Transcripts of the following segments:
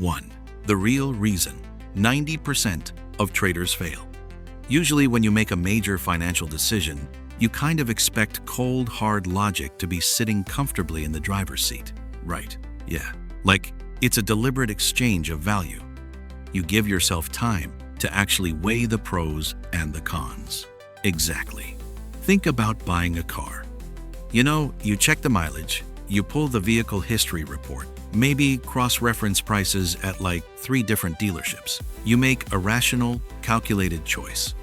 1. The real reason 90% of traders fail. Usually when you make a major financial decision, you kind of expect cold, hard logic to be sitting comfortably in the driver's seat. Right, yeah. Like it's a deliberate exchange of value. You give yourself time to actually weigh the pros and the cons. Exactly. Think about buying a car. You check the mileage, you pull the vehicle history report, maybe cross-reference prices at like 3 different dealerships. You make a rational, calculated choice.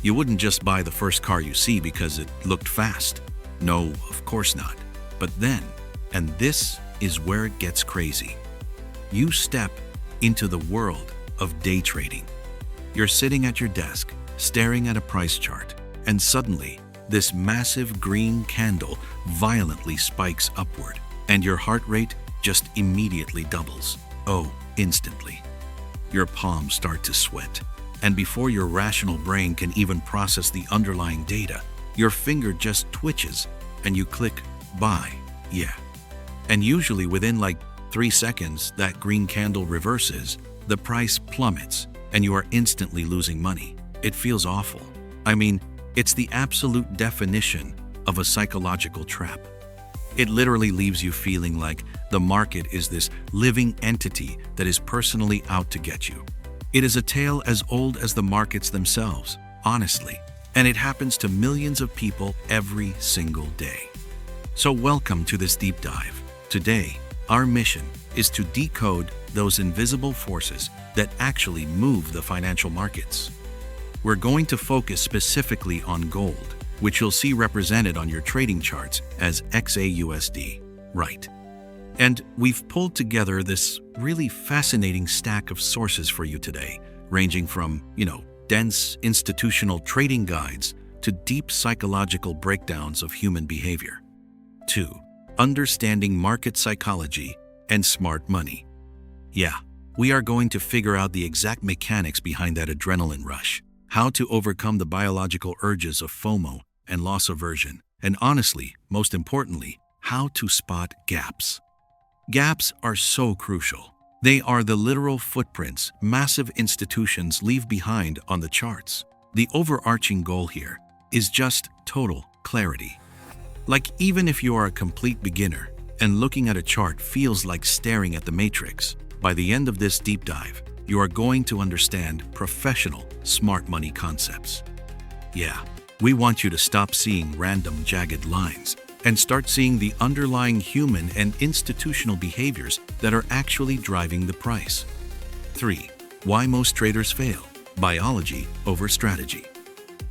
You wouldn't just buy the first car you see because it looked fast. No, of course not. But then, and this is where it gets crazy, you step into the world of day trading. You're sitting at your desk, staring at a price chart, and suddenly, this massive green candle violently spikes upward, and your heart rate just immediately doubles. Oh, instantly. Your palms start to sweat, and before your rational brain can even process the underlying data, your finger just twitches, and you click buy. Yeah. And usually within like 3 seconds, that green candle reverses, the price plummets, and you are instantly losing money. It feels awful. I mean, it's the absolute definition of a psychological trap. It literally leaves you feeling like the market is this living entity that is personally out to get you. It is a tale as old as the markets themselves, honestly, and it happens to millions of people every single day. So welcome to this deep dive. Today, our mission is to decode those invisible forces that actually move the financial markets. We're going to focus specifically on gold, which you'll see represented on your trading charts as XAUUSD. Right. And we've pulled together this really fascinating stack of sources for you today, ranging from, dense institutional trading guides to deep psychological breakdowns of human behavior. 2. Understanding market psychology and smart money. Yeah, we are going to figure out the exact mechanics behind that adrenaline rush, how to overcome the biological urges of FOMO and loss aversion, and honestly, most importantly, how to spot gaps. Gaps are so crucial. They are the literal footprints massive institutions leave behind on the charts. The overarching goal here is just total clarity. Like even if you are a complete beginner and looking at a chart feels like staring at the matrix, by the end of this deep dive, you are going to understand professional smart money concepts. Yeah, we want you to stop seeing random jagged lines and start seeing the underlying human and institutional behaviors that are actually driving the price. 3. Why most traders fail. Biology over strategy.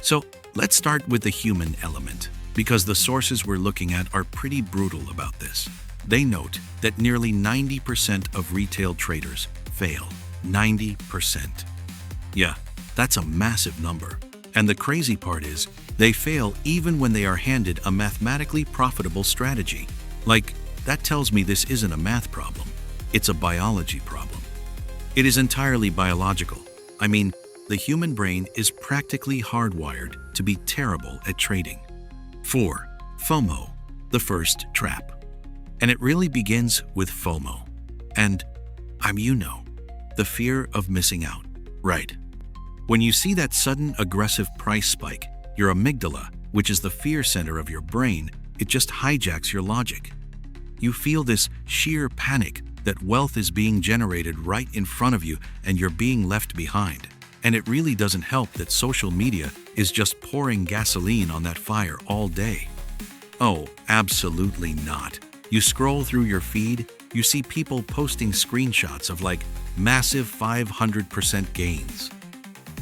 So let's start with the human element, because the sources we're looking at are pretty brutal about this. They note that nearly 90% of retail traders fail. 90%. Yeah, that's a massive number. And the crazy part is, they fail even when they are handed a mathematically profitable strategy. Like, that tells me this isn't a math problem. It's a biology problem. It is entirely biological. I mean, the human brain is practically hardwired to be terrible at trading. 4. FOMO, the first trap. And it really begins with FOMO. And the fear of missing out. Right. When you see that sudden aggressive price spike, your amygdala, which is the fear center of your brain, it just hijacks your logic. You feel this sheer panic that wealth is being generated right in front of you and you're being left behind. And it really doesn't help that social media is just pouring gasoline on that fire all day. Oh, absolutely not. You scroll through your feed, you see people posting screenshots of like massive 500% gains.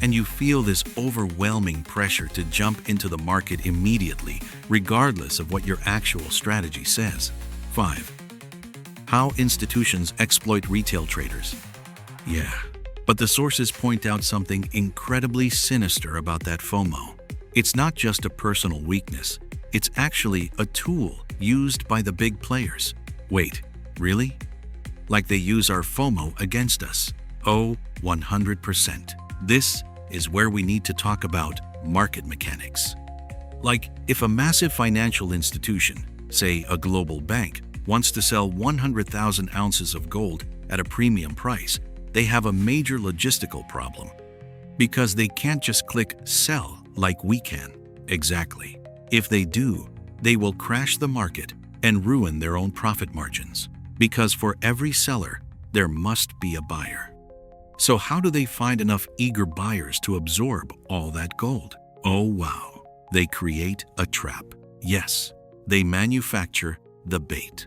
And you feel this overwhelming pressure to jump into the market immediately, regardless of what your actual strategy says. 5. How institutions exploit retail traders. Yeah, but the sources point out something incredibly sinister about that FOMO. It's not just a personal weakness, it's actually a tool used by the big players. Wait, really? Like they use our FOMO against us? Oh, 100%. This is where we need to talk about market mechanics. Like, if a massive financial institution, say a global bank, wants to sell 100,000 ounces of gold at a premium price, they have a major logistical problem. Because they can't just click sell like we can. Exactly. If they do, they will crash the market and ruin their own profit margins. Because for every seller, there must be a buyer. So how do they find enough eager buyers to absorb all that gold? Oh wow, they create a trap. Yes, they manufacture the bait.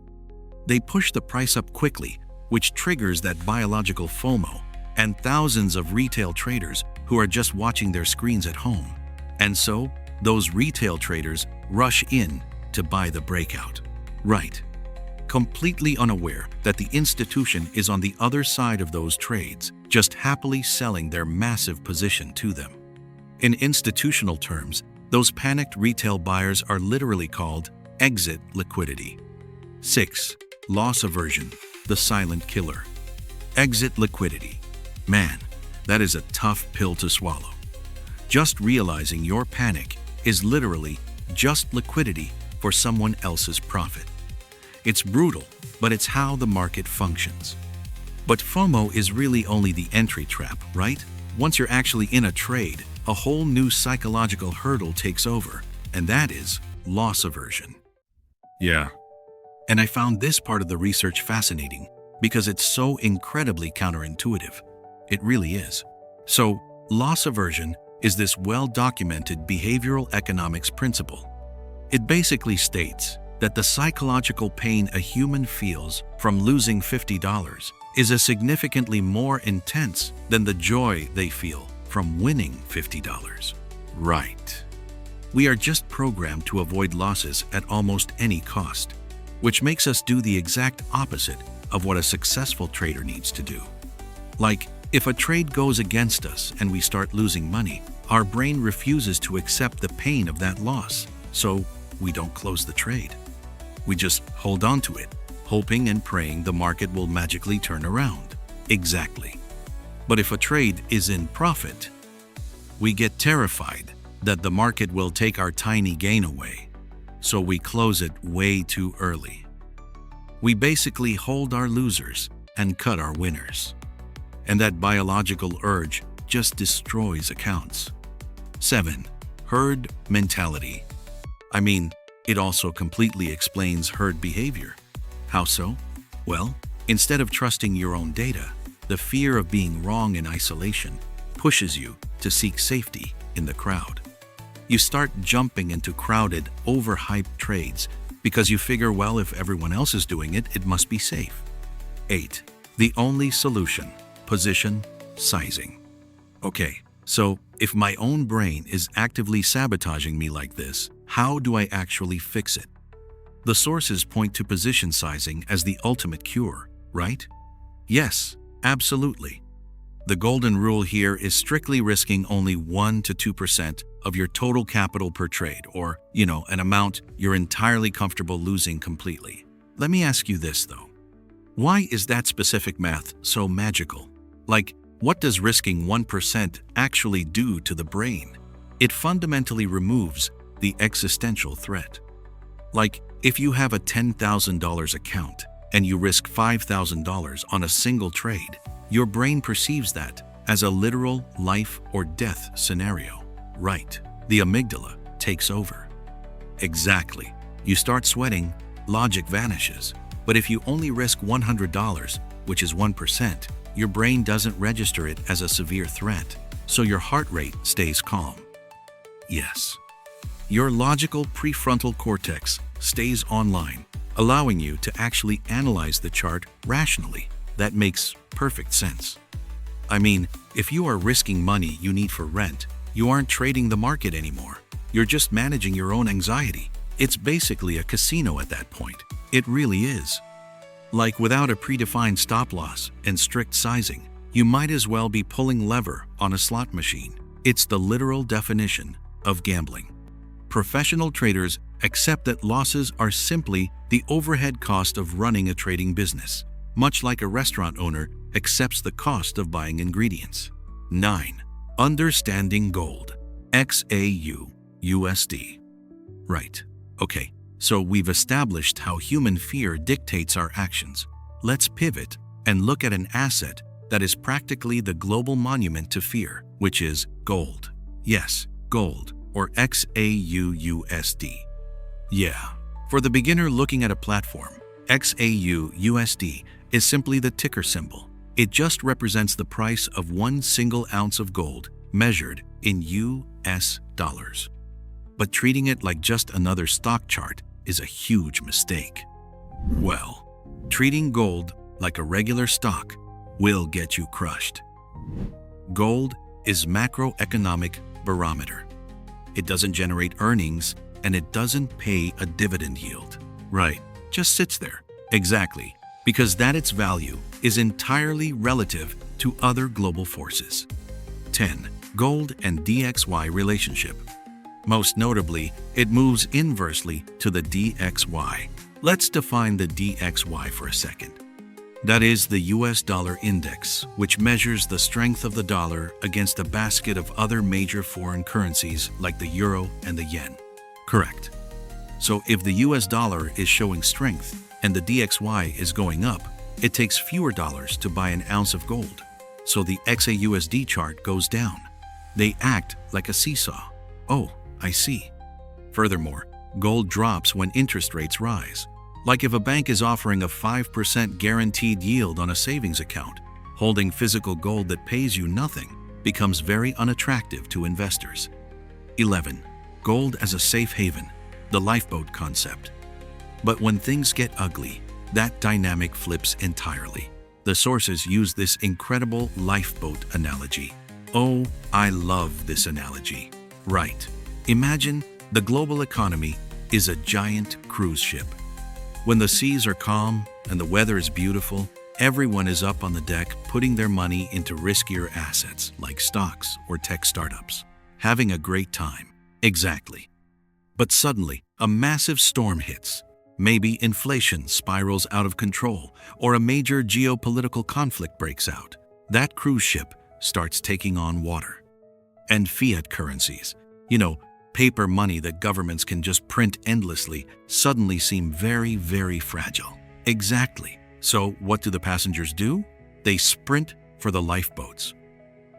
They push the price up quickly, which triggers that biological FOMO and thousands of retail traders who are just watching their screens at home. And so, those retail traders rush in to buy the breakout. Right. Completely unaware that the institution is on the other side of those trades, just happily selling their massive position to them. In institutional terms, those panicked retail buyers are literally called exit liquidity. 6. Loss aversion, the silent killer. Exit liquidity. Man, that is a tough pill to swallow. Just realizing your panic is literally just liquidity for someone else's profit. It's brutal, but it's how the market functions. But FOMO is really only the entry trap, right? Once you're actually in a trade, a whole new psychological hurdle takes over, and that is loss aversion. Yeah. And I found this part of the research fascinating because it's so incredibly counterintuitive. It really is. So, loss aversion is this well-documented behavioral economics principle. It basically states that the psychological pain a human feels from losing $50 is a significantly more intense than the joy they feel from winning $50. Right. We are just programmed to avoid losses at almost any cost, which makes us do the exact opposite of what a successful trader needs to do. Like, if a trade goes against us and we start losing money, our brain refuses to accept the pain of that loss, so we don't close the trade. We just hold on to it, hoping and praying the market will magically turn around. Exactly. But if a trade is in profit, we get terrified that the market will take our tiny gain away, so we close it way too early. We basically hold our losers and cut our winners. And that biological urge just destroys accounts. 7. Herd mentality. I mean, it also completely explains herd behavior. How so? Well, instead of trusting your own data, the fear of being wrong in isolation pushes you to seek safety in the crowd. You start jumping into crowded, overhyped trades because you figure, well, if everyone else is doing it, it must be safe. 8. The only solution. Position sizing. Okay, so if my own brain is actively sabotaging me like this, how do I actually fix it? The sources point to position sizing as the ultimate cure, right? Yes, absolutely. The golden rule here is strictly risking only 1 to 2% of your total capital per trade, or, an amount you're entirely comfortable losing completely. Let me ask you this, though. Why is that specific math so magical? Like, what does risking 1% actually do to the brain? It fundamentally removes the existential threat. Like, if you have a $10,000 account and you risk $5,000 on a single trade, your brain perceives that as a literal life or death scenario. Right. The amygdala takes over. Exactly. You start sweating, logic vanishes. But if you only risk $100, which is 1%, your brain doesn't register it as a severe threat, so your heart rate stays calm. Yes. Your logical prefrontal cortex stays online, allowing you to actually analyze the chart rationally. That makes perfect sense. I mean, if you are risking money you need for rent, you aren't trading the market anymore. You're just managing your own anxiety. It's basically a casino at that point. It really is. Like, without a predefined stop loss and strict sizing, you might as well be pulling lever on a slot machine. It's the literal definition of gambling. Professional traders accept that losses are simply the overhead cost of running a trading business, much like a restaurant owner accepts the cost of buying ingredients. 9. Understanding gold. XAUUSD. Right. Okay. So we've established how human fear dictates our actions. Let's pivot and look at an asset that is practically the global monument to fear, which is gold. Yes, gold, or XAUUSD. Yeah, for the beginner looking at a platform, XAUUSD is simply the ticker symbol. It just represents the price of 1 single ounce of gold measured in US dollars. But treating it like just another stock chart is a huge mistake. Well, treating gold like a regular stock will get you crushed. Gold is macroeconomic barometer. It doesn't generate earnings and it doesn't pay a dividend yield. Right, just sits there. Exactly, because that its value is entirely relative to other global forces. 10. Gold and DXY relationship. Most notably, it moves inversely to the DXY. Let's define the DXY for a second. That is the US dollar index, which measures the strength of the dollar against a basket of other major foreign currencies like the euro and the yen. Correct. So if the US dollar is showing strength and the DXY is going up, it takes fewer dollars to buy an ounce of gold. So the XAUUSD chart goes down. They act like a seesaw. Oh, I see. Furthermore, gold drops when interest rates rise. Like if a bank is offering a 5% guaranteed yield on a savings account, holding physical gold that pays you nothing becomes very unattractive to investors. 11. Gold as a safe haven, the lifeboat concept. But when things get ugly, that dynamic flips entirely. The sources use this incredible lifeboat analogy. Oh, I love this analogy. Right. Imagine the global economy is a giant cruise ship. When the seas are calm and the weather is beautiful, everyone is up on the deck putting their money into riskier assets like stocks or tech startups, having a great time. Exactly. But suddenly, a massive storm hits. Maybe inflation spirals out of control or a major geopolitical conflict breaks out. That cruise ship starts taking on water. And fiat currencies, paper money that governments can just print endlessly, suddenly seem very, very fragile. Exactly. So what do the passengers do? They sprint for the lifeboats.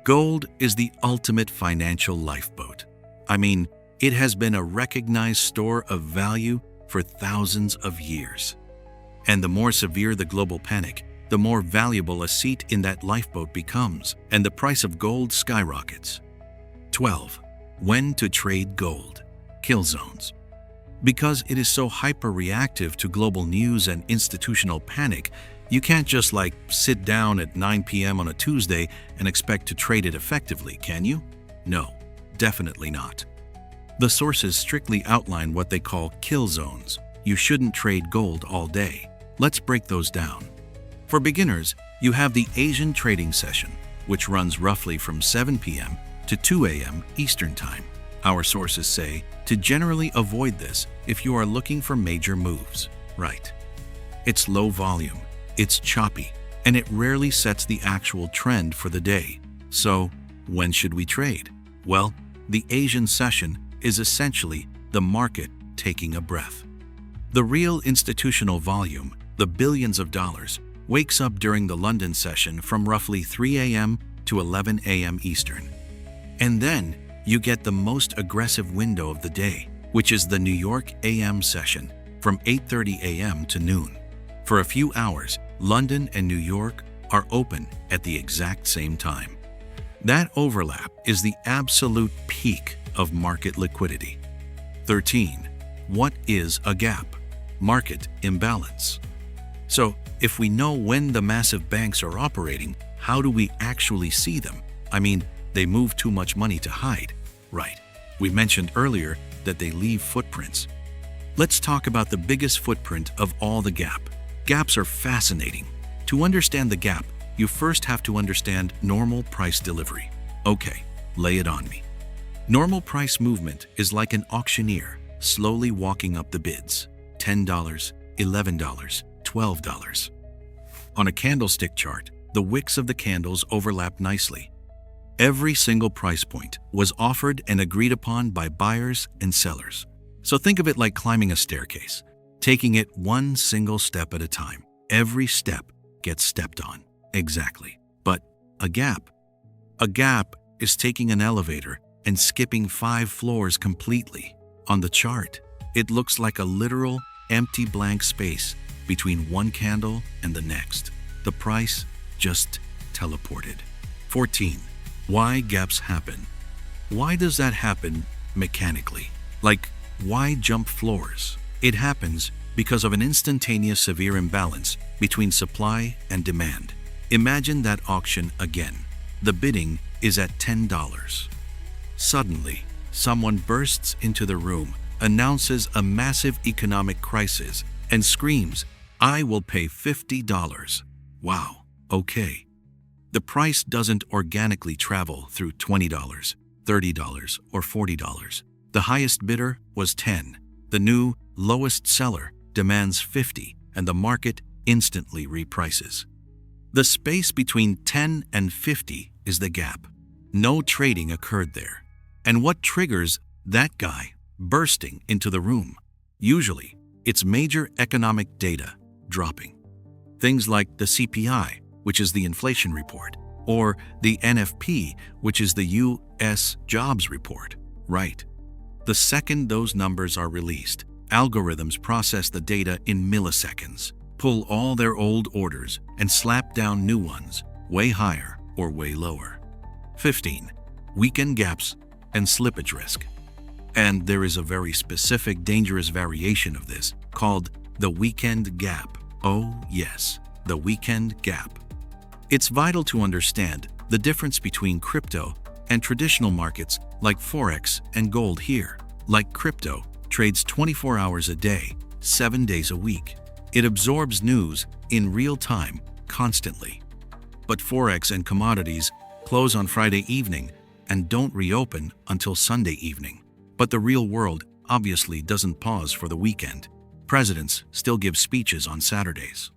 Gold is the ultimate financial lifeboat. I mean, it has been a recognized store of value for thousands of years. And the more severe the global panic, the more valuable a seat in that lifeboat becomes, and the price of gold skyrockets. 12. When to trade gold. Kill zones. Because it is so hyper-reactive to global news and institutional panic, you can't just sit down at 9 p.m. on a Tuesday and expect to trade it effectively, can you? No, definitely not. The sources strictly outline what they call kill zones. You shouldn't trade gold all day. Let's break those down. For beginners, you have the Asian trading session, which runs roughly from 7 p.m. to 2 a.m. Eastern Time. Our sources say to generally avoid this if you are looking for major moves. Right. It's low volume, it's choppy, and it rarely sets the actual trend for the day. So, when should we trade? Well, the Asian session is essentially the market taking a breath. The real institutional volume, the billions of dollars, wakes up during the London session from roughly 3 a.m. to 11 a.m. Eastern. And then you get the most aggressive window of the day, which is the New York AM session from 8:30 a.m. to noon. For a few hours, London and New York are open at the exact same time. That overlap is the absolute peak of market liquidity. 13. What is a gap? Market imbalance. So, if we know when the massive banks are operating, how do we actually see them? I mean, they move too much money to hide. Right. We mentioned earlier that they leave footprints. Let's talk about the biggest footprint of all, the gap. Gaps are fascinating. To understand the gap, you first have to understand normal price delivery. Okay, lay it on me. Normal price movement is like an auctioneer slowly walking up the bids. $10, $11, $12. On a candlestick chart, the wicks of the candles overlap nicely. Every single price point was offered and agreed upon by buyers and sellers. So think of it like climbing a staircase, taking it one single step at a time. Every step gets stepped on. Exactly. But a gap? A gap is taking an elevator and skipping 5 floors completely. On the chart, it looks like a literal empty blank space between one candle and the next. The price just teleported. 14. Why gaps happen? Why does that happen mechanically? Like, why jump floors? It happens because of an instantaneous severe imbalance between supply and demand. Imagine that auction again. The bidding is at $10. Suddenly, someone bursts into the room, announces a massive economic crisis, and screams, "I will pay $50. Wow, okay. The price doesn't organically travel through $20, $30, or $40. The highest bidder was 10. The new lowest seller demands 50, and the market instantly reprices. The space between 10 and 50 is the gap. No trading occurred there. And what triggers that guy bursting into the room? Usually, it's major economic data dropping. Things like the CPI, which is the inflation report, or the NFP, which is the U.S. jobs report. Right. The second those numbers are released, algorithms process the data in milliseconds, pull all their old orders, and slap down new ones, way higher or way lower. 15. Weekend gaps and slippage risk. And there is a very specific dangerous variation of this called the weekend gap. Oh yes, the weekend gap. It's vital to understand the difference between crypto and traditional markets like forex and gold here. Like crypto, trades 24 hours a day, 7 days a week. It absorbs news in real time, constantly. But forex and commodities close on Friday evening and don't reopen until Sunday evening. But the real world obviously doesn't pause for the weekend. Presidents still give speeches on Saturdays.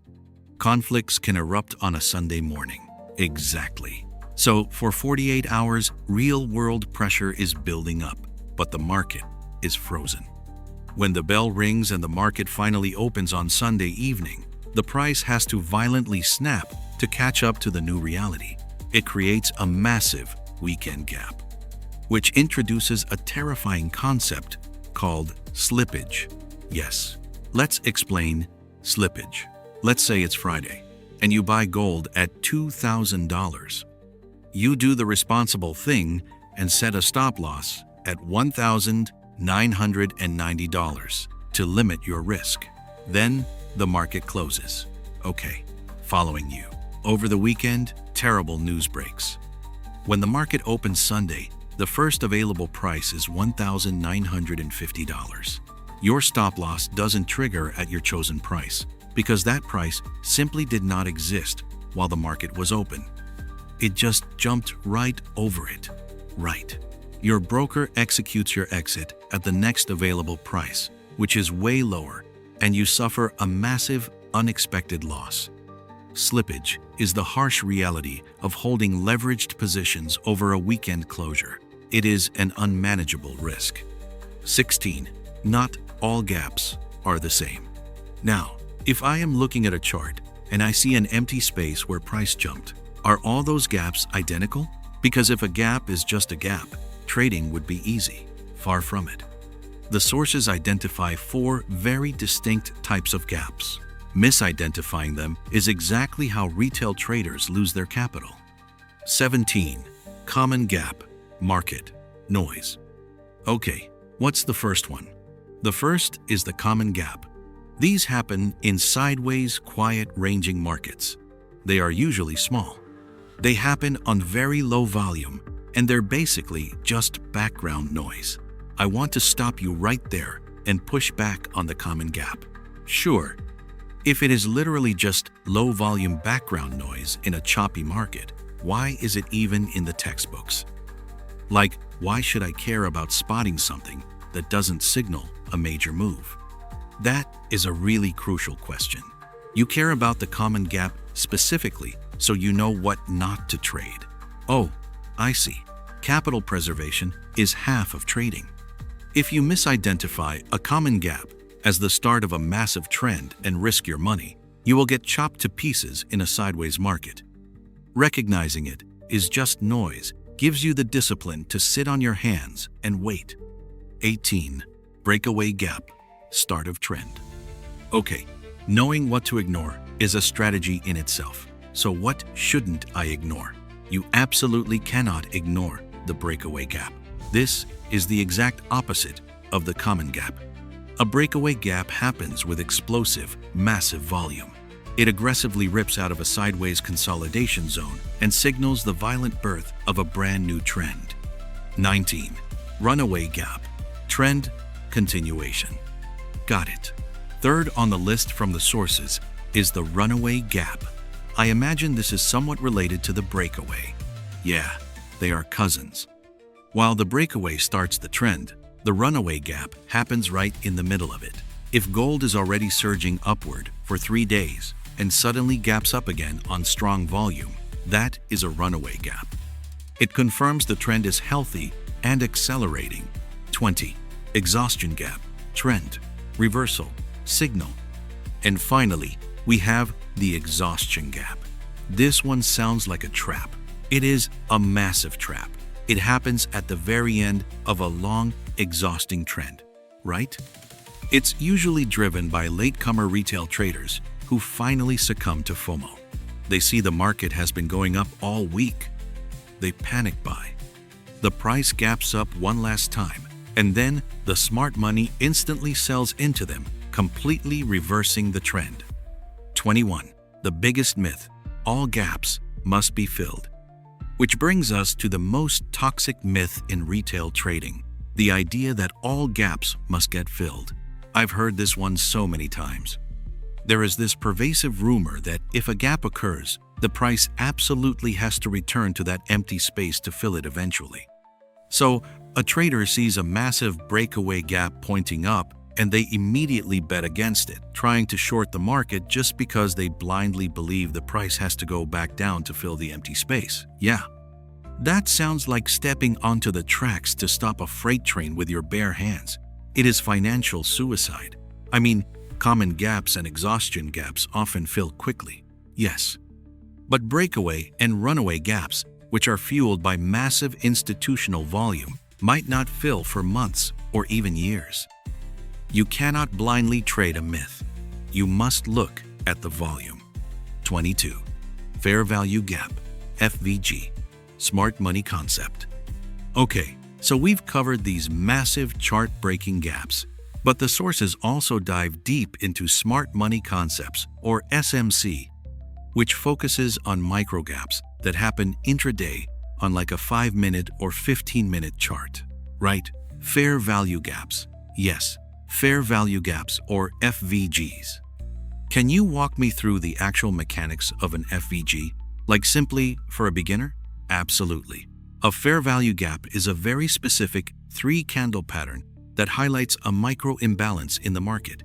Conflicts can erupt on a Sunday morning. Exactly. So for 48 hours, real-world pressure is building up, but the market is frozen. When the bell rings and the market finally opens on Sunday evening, the price has to violently snap to catch up to the new reality. It creates a massive weekend gap, which introduces a terrifying concept called slippage. Yes, let's explain slippage. Let's say it's Friday, and you buy gold at $2,000. You do the responsible thing and set a stop loss at $1,990 to limit your risk. Then the market closes. Okay, following you. Over the weekend, terrible news breaks. When the market opens Sunday, the first available price is $1,950. Your stop loss doesn't trigger at your chosen price because that price simply did not exist while the market was open. It just jumped right over it. Right. Your broker executes your exit at the next available price, which is way lower, and you suffer a massive, unexpected loss. Slippage is the harsh reality of holding leveraged positions over a weekend closure. It is an unmanageable risk. 16. Not all gaps are the same. Now, if I am looking at a chart and I see an empty space where price jumped, are all those gaps identical? Because if a gap is just a gap, trading would be easy. Far from it. The sources identify 4 very distinct types of gaps. Misidentifying them is exactly how retail traders lose their capital. 17. Common gap, market, noise. Okay, what's the first one? The first is the common gap. These happen in sideways, quiet, ranging markets. They are usually small. They happen on very low volume, and they're basically just background noise. I want to stop you right there and push back on the common gap. Sure, if it is literally just low-volume background noise in a choppy market, why is it even in the textbooks? Like, why should I care about spotting something that doesn't signal a major move? That is a really crucial question. You care about the common gap specifically so you know what not to trade. Oh, I see. Capital preservation is half of trading. If you misidentify a common gap as the start of a massive trend and risk your money, you will get chopped to pieces in a sideways market. Recognizing it is just noise, gives you the discipline to sit on your hands and wait. 18. Breakaway gap, start of trend. Okay, knowing what to ignore is a strategy in itself. So what shouldn't I ignore? You absolutely cannot ignore the breakaway gap. This is the exact opposite of the common gap. A breakaway gap happens with explosive, massive volume. It aggressively rips out of a sideways consolidation zone and signals the violent birth of a brand new trend. 19. Runaway gap, trend continuation. Got it. Third on the list from the sources is the runaway gap. I imagine this is somewhat related to the breakaway. Yeah, they are cousins. While the breakaway starts the trend, the runaway gap happens right in the middle of it. If gold is already surging upward for 3 days and suddenly gaps up again on strong volume, that is a runaway gap. It confirms the trend is healthy and accelerating. 20. Exhaustion gap, trend, reversal, signal. And finally, we have the exhaustion gap. This one sounds like a trap. It is a massive trap. It happens at the very end of a long, exhausting trend, right? It's usually driven by latecomer retail traders who finally succumb to FOMO. They see the market has been going up all week. They panic buy. The price gaps up one last time, and then the smart money instantly sells into them, completely reversing the trend. 21. The biggest myth, all gaps must be filled. Which brings us to the most toxic myth in retail trading, the idea that all gaps must get filled. I've heard this one so many times. There is this pervasive rumor that if a gap occurs, the price absolutely has to return to that empty space to fill it eventually. So, a trader sees a massive breakaway gap pointing up, and they immediately bet against it, trying to short the market just because they blindly believe the price has to go back down to fill the empty space. Yeah. That sounds like stepping onto the tracks to stop a freight train with your bare hands. It is financial suicide. I mean, common gaps and exhaustion gaps often fill quickly, yes. But breakaway and runaway gaps, which are fueled by massive institutional volume, might not fill for months or even years. You cannot blindly trade a myth. You must look at the volume. 22. Fair value gap, FVG, smart money concept. Okay, so we've covered these massive chart-breaking gaps, but the sources also dive deep into smart money concepts, or SMC, which focuses on micro gaps that happen intraday on like a 5-minute or 15-minute chart. Right? Fair value gaps. Yes. Fair value gaps, or FVGs. Can you walk me through the actual mechanics of an FVG? Like simply for a beginner? Absolutely. A fair value gap is a very specific 3-candle pattern that highlights a micro imbalance in the market.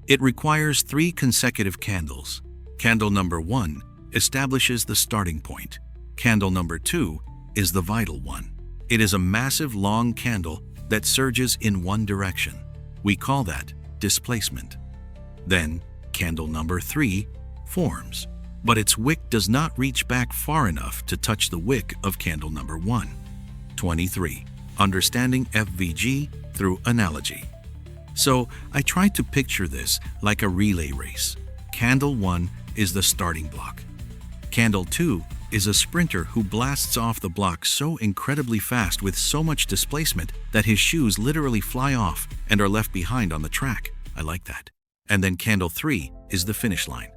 It requires 3 consecutive candles. Candle number 1 establishes the starting point. Candle number 2 is the vital one. It is a massive long candle that surges in one direction. We call that displacement. Then, candle number 3 forms, but its wick does not reach back far enough to touch the wick of candle number 1. 23. Understanding FVG through analogy. So, I tried to picture this like a relay race. Candle 1 is the starting block. Candle 2 is a sprinter who blasts off the block so incredibly fast with so much displacement that his shoes literally fly off and are left behind on the track. I like that. And then candle 3 is the finish line.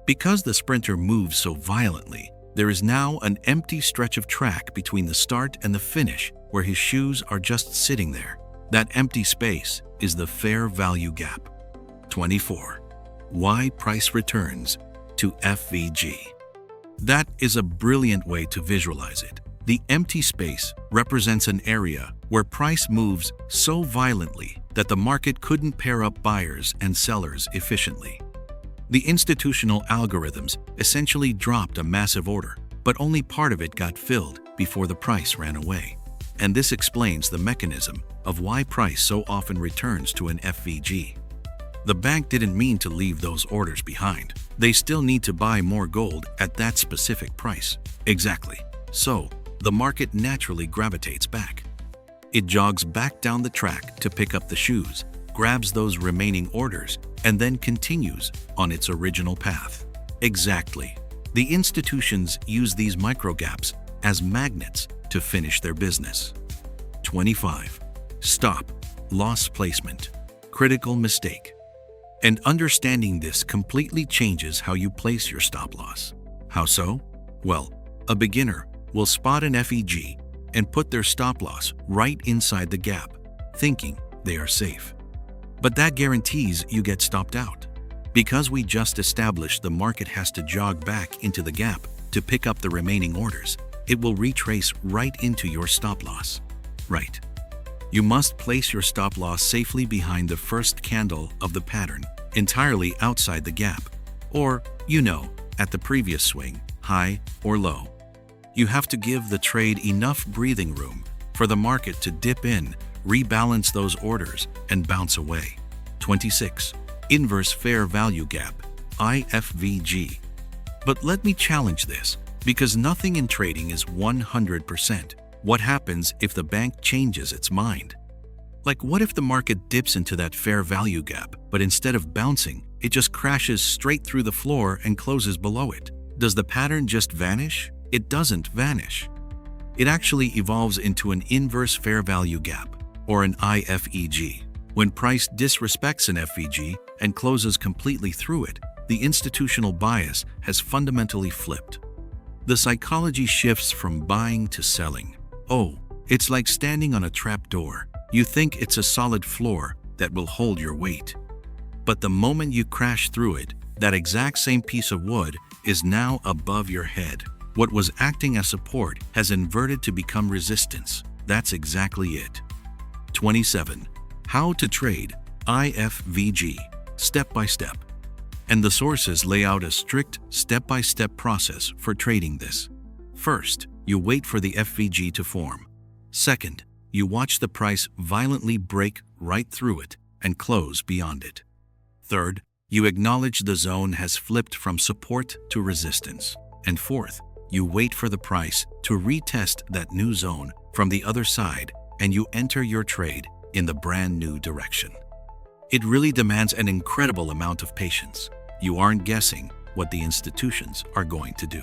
Because the sprinter moves so violently, there is now an empty stretch of track between the start and the finish where his shoes are just sitting there. That empty space is the fair value gap. 24. Why price returns to FVG. That is a brilliant way to visualize it. The empty space represents an area where price moves so violently that the market couldn't pair up buyers and sellers efficiently. The institutional algorithms essentially dropped a massive order, but only part of it got filled before the price ran away. And this explains the mechanism of why price so often returns to an FVG. The bank didn't mean to leave those orders behind. They still need to buy more gold at that specific price. Exactly. So, the market naturally gravitates back. It jogs back down the track to pick up the shoes, grabs those remaining orders, and then continues on its original path. Exactly. The institutions use these microgaps as magnets to finish their business. 25. Stop loss placement. Critical mistake. And understanding this completely changes how you place your stop loss. How so? Well, a beginner will spot an FVG and put their stop loss right inside the gap, thinking they are safe. But that guarantees you get stopped out. Because we just established the market has to jog back into the gap to pick up the remaining orders, it will retrace right into your stop loss. Right. You must place your stop loss safely behind the first candle of the pattern, entirely outside the gap, or, at the previous swing, high or low. You have to give the trade enough breathing room for the market to dip in, rebalance those orders, and bounce away. 26. Inverse Fair Value Gap, IFVG. But let me challenge this, because nothing in trading is 100%. What happens if the bank changes its mind? Like, what if the market dips into that fair value gap, but instead of bouncing, it just crashes straight through the floor and closes below it? Does the pattern just vanish? It doesn't vanish. It actually evolves into an inverse fair value gap, or an IFEG. When price disrespects an FVG and closes completely through it, the institutional bias has fundamentally flipped. The psychology shifts from buying to selling. Oh, it's like standing on a trap door. You think it's a solid floor that will hold your weight. But the moment you crash through it, that exact same piece of wood is now above your head. What was acting as support has inverted to become resistance. That's exactly it. 27. How to trade IFVG, step by step. And the sources lay out a strict step-by-step process for trading this. First, you wait for the FVG to form. Second, you watch the price violently break right through it and close beyond it. Third, you acknowledge the zone has flipped from support to resistance. And fourth, you wait for the price to retest that new zone from the other side, and you enter your trade in the brand new direction. It really demands an incredible amount of patience. You aren't guessing what the institutions are going to do.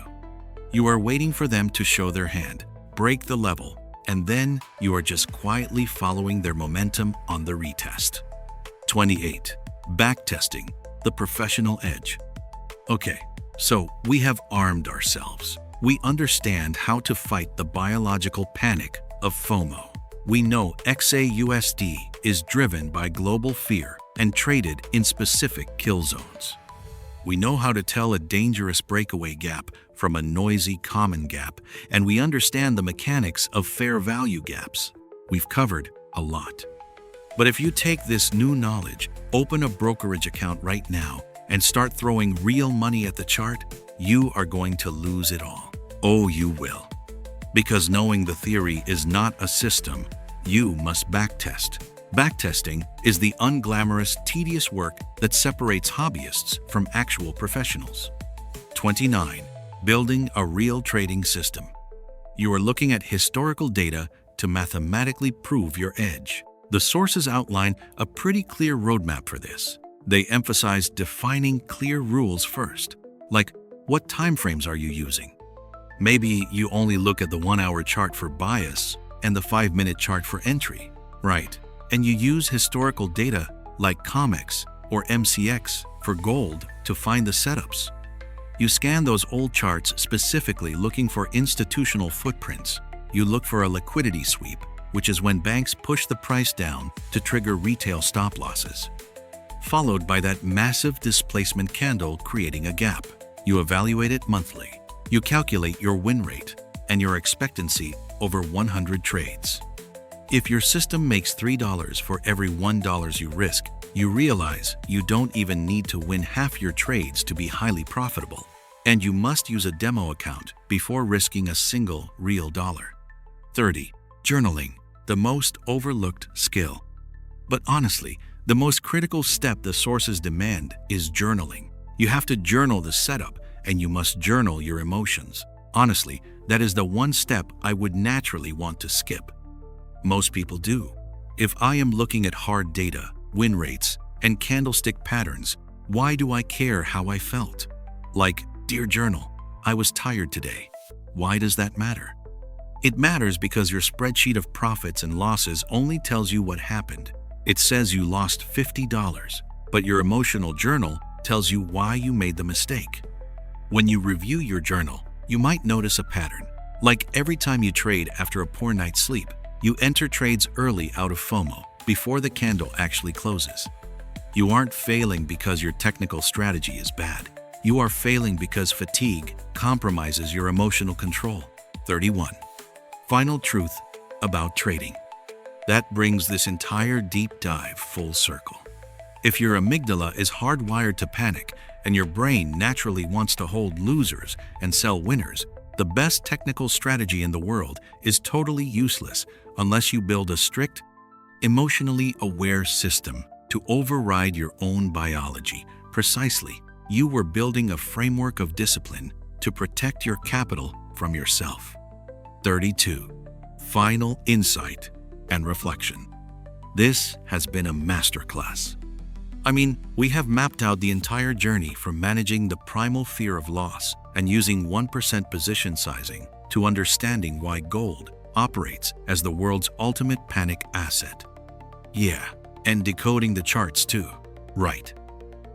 You are waiting for them to show their hand, break the level, and then you are just quietly following their momentum on the retest. 28. Backtesting, the professional edge. Okay, so we have armed ourselves. We understand how to fight the biological panic of FOMO. We know XAUUSD is driven by global fear and traded in specific kill zones. We know how to tell a dangerous breakaway gap from a noisy common gap, and we understand the mechanics of fair value gaps. We've covered a lot. But if you take this new knowledge, open a brokerage account right now, and start throwing real money at the chart, you are going to lose it all. Oh, you will. Because knowing the theory is not a system, you must backtest. Backtesting is the unglamorous, tedious work that separates hobbyists from actual professionals. 29. Building a real trading system. You are looking at historical data to mathematically prove your edge. The sources outline a pretty clear roadmap for this. They emphasize defining clear rules first, like what timeframes are you using? Maybe you only look at the 1-hour chart for bias and the 5-minute chart for entry, right? And you use historical data like COMEX or MCX for gold to find the setups. You scan those old charts specifically looking for institutional footprints. You look for a liquidity sweep, which is when banks push the price down to trigger retail stop losses, followed by that massive displacement candle creating a gap. You evaluate it monthly. You calculate your win rate and your expectancy over 100 trades. If your system makes $3 for every $1 you risk, you realize you don't even need to win half your trades to be highly profitable, and you must use a demo account before risking a single real dollar. 30. Journaling, the most overlooked skill. But honestly, The most critical step the sources demand is journaling. You have to journal the setup, and you must journal your emotions. Honestly, that is the one step I would naturally want to skip. Most people do. If I am looking at hard data, win rates, and candlestick patterns, why do I care how I felt? Like, dear journal, I was tired today. Why does that matter? It matters because your spreadsheet of profits and losses only tells you what happened. It says you lost $50, but your emotional journal tells you why you made the mistake. When you review your journal, you might notice a pattern. Like every time you trade after a poor night's sleep, you enter trades early out of FOMO, before the candle actually closes. You aren't failing because your technical strategy is bad. You are failing because fatigue compromises your emotional control. 31. Final truth about trading. That brings this entire deep dive full circle. If your amygdala is hardwired to panic and your brain naturally wants to hold losers and sell winners, the best technical strategy in the world is totally useless unless you build a strict, emotionally aware system to override your own biology. Precisely, you were building a framework of discipline to protect your capital from yourself. 32. Final insight and reflection. This has been a masterclass. We have mapped out the entire journey from managing the primal fear of loss and using 1% position sizing to understanding why gold operates as the world's ultimate panic asset. Yeah, and decoding the charts too. Right.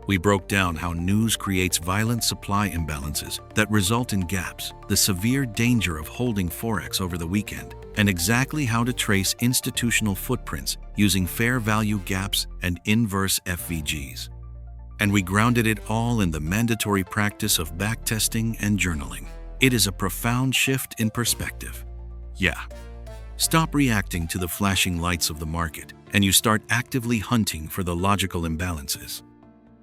We broke down how news creates violent supply imbalances that result in gaps, the severe danger of holding forex over the weekend, and exactly how to trace institutional footprints using fair value gaps and inverse FVGs. And we grounded it all in the mandatory practice of backtesting and journaling. It is a profound shift in perspective. Yeah. Stop reacting to the flashing lights of the market, and you start actively hunting for the logical imbalances.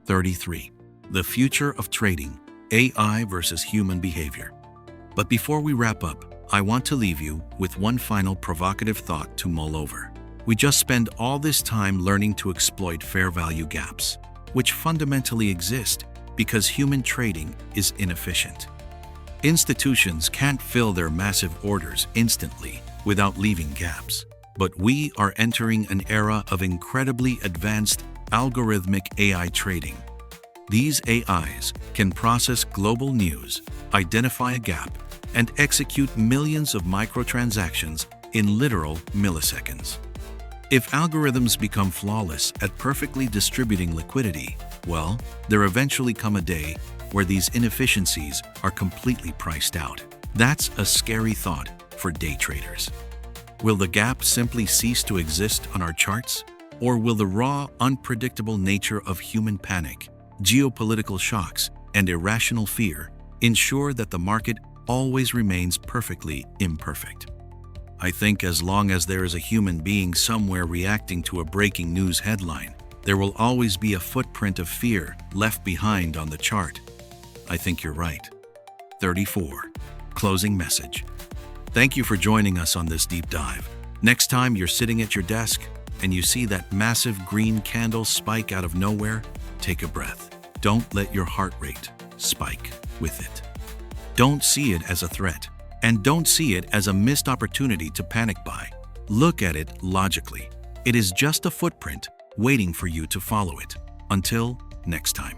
33. The future of trading, AI versus human behavior. But before we wrap up, I want to leave you with one final provocative thought to mull over. We just spend all this time learning to exploit fair value gaps, which fundamentally exist because human trading is inefficient. Institutions can't fill their massive orders instantly without leaving gaps. But we are entering an era of incredibly advanced algorithmic AI trading. These AIs can process global news, identify a gap, and execute millions of microtransactions in literal milliseconds. If algorithms become flawless at perfectly distributing liquidity, well, there eventually come a day where these inefficiencies are completely priced out. That's a scary thought for day traders. Will the gap simply cease to exist on our charts? Or will the raw, unpredictable nature of human panic, geopolitical shocks, and irrational fear ensure that the market always remains perfectly imperfect? I think as long as there is a human being somewhere reacting to a breaking news headline, there will always be a footprint of fear left behind on the chart. I think you're right. 34. Closing message. Thank you for joining us on this deep dive. Next time you're sitting at your desk and you see that massive green candle spike out of nowhere, take a breath. Don't let your heart rate spike with it. Don't see it as a threat, and don't see it as a missed opportunity to panic buy. Look at it logically. It is just a footprint waiting for you to follow it. Until next time.